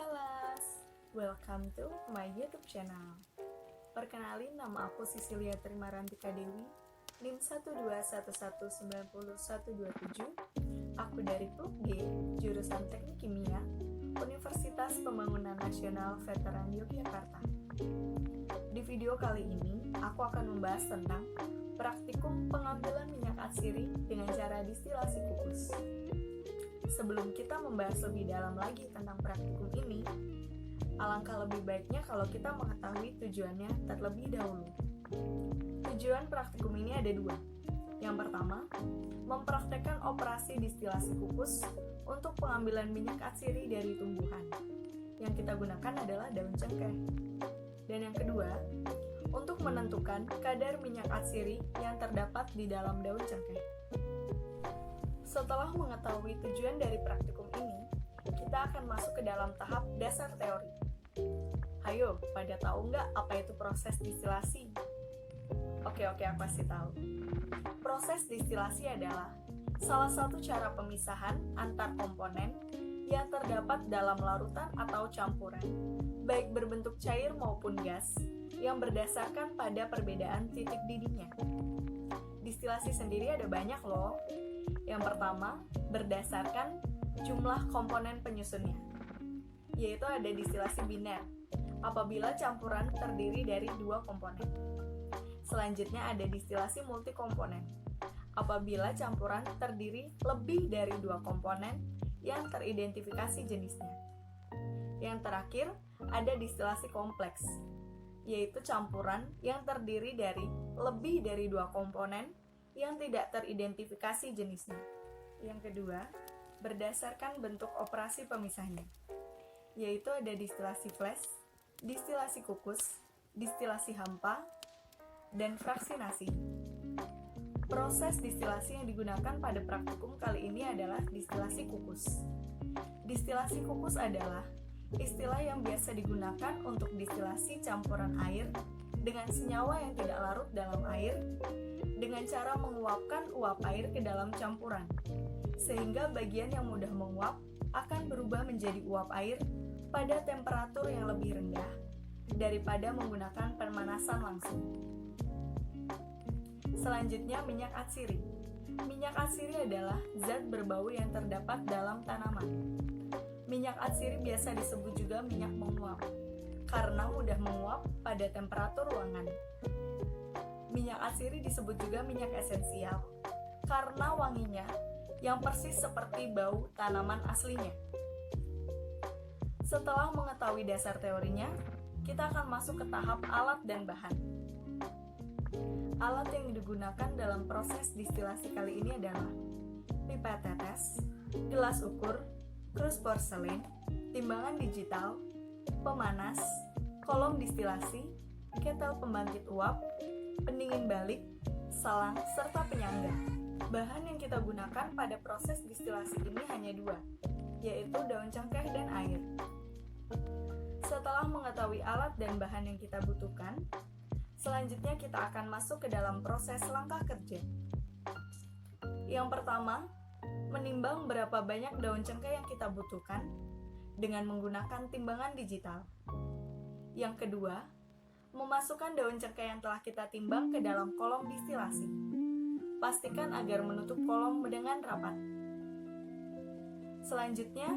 Kelas, welcome to my YouTube channel. Perkenalin, nama aku Sisilia Trimarantika Dewi, NIM 121190127. Aku dari PLUG G, jurusan Teknik Kimia, Universitas Pembangunan Nasional Veteran Yogyakarta. Di video kali ini, aku akan membahas tentang praktikum pengambilan minyak atsiri dengan cara distilasi kukus. Sebelum kita membahas lebih dalam lagi tentang praktikum ini, alangkah lebih baiknya kalau kita mengetahui tujuannya terlebih dahulu. Tujuan praktikum ini ada dua. Yang pertama, mempraktekkan operasi distilasi kukus untuk pengambilan minyak atsiri dari tumbuhan. Yang kita gunakan adalah daun cengkeh. Dan yang kedua, untuk menentukan kadar minyak atsiri yang terdapat di dalam daun cengkeh. Setelah mengetahui tujuan dari praktikum ini, kita akan masuk ke dalam tahap dasar teori. Hayo, pada tahu nggak apa itu proses distilasi? Oke, aku kasih tahu. Proses distilasi adalah salah satu cara pemisahan antar komponen yang terdapat dalam larutan atau campuran, baik berbentuk cair maupun gas, yang berdasarkan pada perbedaan titik didihnya. Distilasi sendiri ada banyak loh. Yang pertama, berdasarkan jumlah komponen penyusunnya, yaitu ada distilasi biner, apabila campuran terdiri dari dua komponen. Selanjutnya ada distilasi multikomponen, apabila campuran terdiri lebih dari dua komponen yang teridentifikasi jenisnya. Yang terakhir, ada distilasi kompleks, yaitu campuran yang terdiri dari lebih dari dua komponen yang tidak teridentifikasi jenisnya. Yang kedua, berdasarkan bentuk operasi pemisahnya, yaitu ada distilasi flash, distilasi kukus, distilasi hampa, dan fraksinasi. Proses distilasi yang digunakan pada praktikum kali ini adalah distilasi kukus. Distilasi kukus adalah istilah yang biasa digunakan untuk distilasi campuran air dengan senyawa yang tidak larut dalam air dengan cara menguapkan uap air ke dalam campuran, sehingga bagian yang mudah menguap akan berubah menjadi uap air pada temperatur yang lebih rendah daripada menggunakan pemanasan langsung. Selanjutnya, minyak atsiri. Minyak atsiri adalah zat berbau yang terdapat dalam tanaman. Minyak atsiri biasa disebut juga minyak menguap, karena mudah menguap pada temperatur ruangan. Minyak atsiri disebut juga minyak esensial, karena wanginya yang persis seperti bau tanaman aslinya. Setelah mengetahui dasar teorinya, kita akan masuk ke tahap alat dan bahan. Alat yang digunakan dalam proses distilasi kali ini adalah pipet tetes, gelas ukur, krus porselen, timbangan digital, pemanas, kolom distilasi, ketel pembangkit uap, pendingin balik, selang, serta penyangga. Bahan yang kita gunakan pada proses distilasi ini hanya dua, yaitu daun cengkeh dan air. Setelah mengetahui alat dan bahan yang kita butuhkan, selanjutnya kita akan masuk ke dalam proses langkah kerja. Yang pertama, menimbang berapa banyak daun cengkeh yang kita butuhkan dengan menggunakan timbangan digital. Yang kedua, memasukkan daun cengkeh yang telah kita timbang ke dalam kolom distilasi. Pastikan agar menutup kolom dengan rapat. Selanjutnya,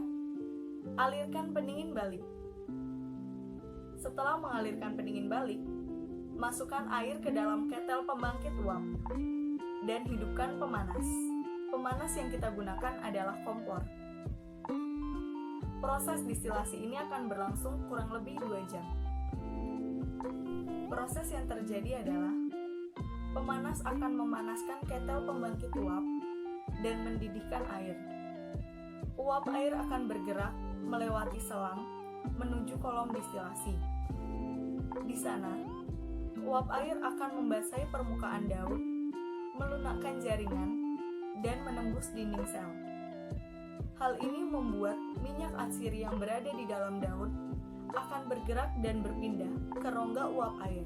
alirkan pendingin balik. Setelah mengalirkan pendingin balik, masukkan air ke dalam ketel pembangkit uap dan hidupkan pemanas. Pemanas yang kita gunakan adalah kompor. Proses distilasi ini akan berlangsung kurang lebih 2 jam. Proses yang terjadi adalah pemanas akan memanaskan ketel pembangkit uap dan mendidihkan air. Uap air akan bergerak melewati selang menuju kolom distilasi. Di sana, uap air akan membasahi permukaan daun, melunakkan jaringan, dan menembus dinding sel. Hal ini membuat minyak atsiri yang berada di dalam daun akan bergerak dan berpindah ke rongga uap air,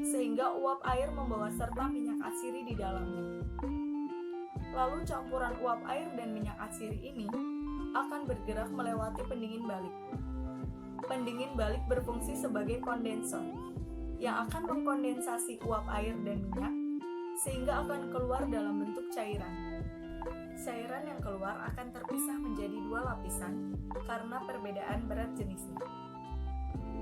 sehingga uap air membawa serta minyak atsiri di dalamnya. Lalu campuran uap air dan minyak atsiri ini akan bergerak melewati pendingin balik. Pendingin balik berfungsi sebagai kondensor yang akan mengkondensasi uap air dan minyak sehingga akan keluar dalam bentuk cairan. Cairan yang keluar akan terpisah menjadi dua lapisan karena perbedaan berat jenisnya.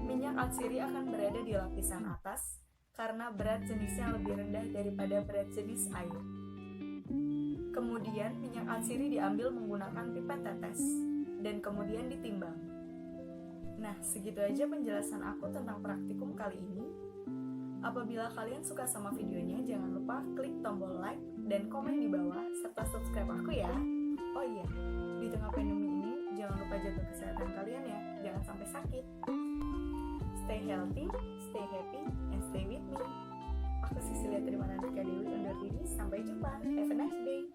Minyak atsiri akan berada di lapisan atas karena berat jenisnya lebih rendah daripada berat jenis air. Kemudian minyak atsiri diambil menggunakan pipet tetes dan kemudian ditimbang. Nah, segitu aja penjelasan aku tentang praktikum kali ini. Apabila kalian suka sama videonya, jangan lupa klik tombol like dan komen di bawah, serta subscribe aku ya. Oh iya, di tengah pandemi ini, jangan lupa jaga kesehatan kalian ya, jangan sampai sakit. Stay healthy, stay happy, and stay with me. Aku Cecilia Trimanandika Dewi undur diri, sampai jumpa. Have a nice day.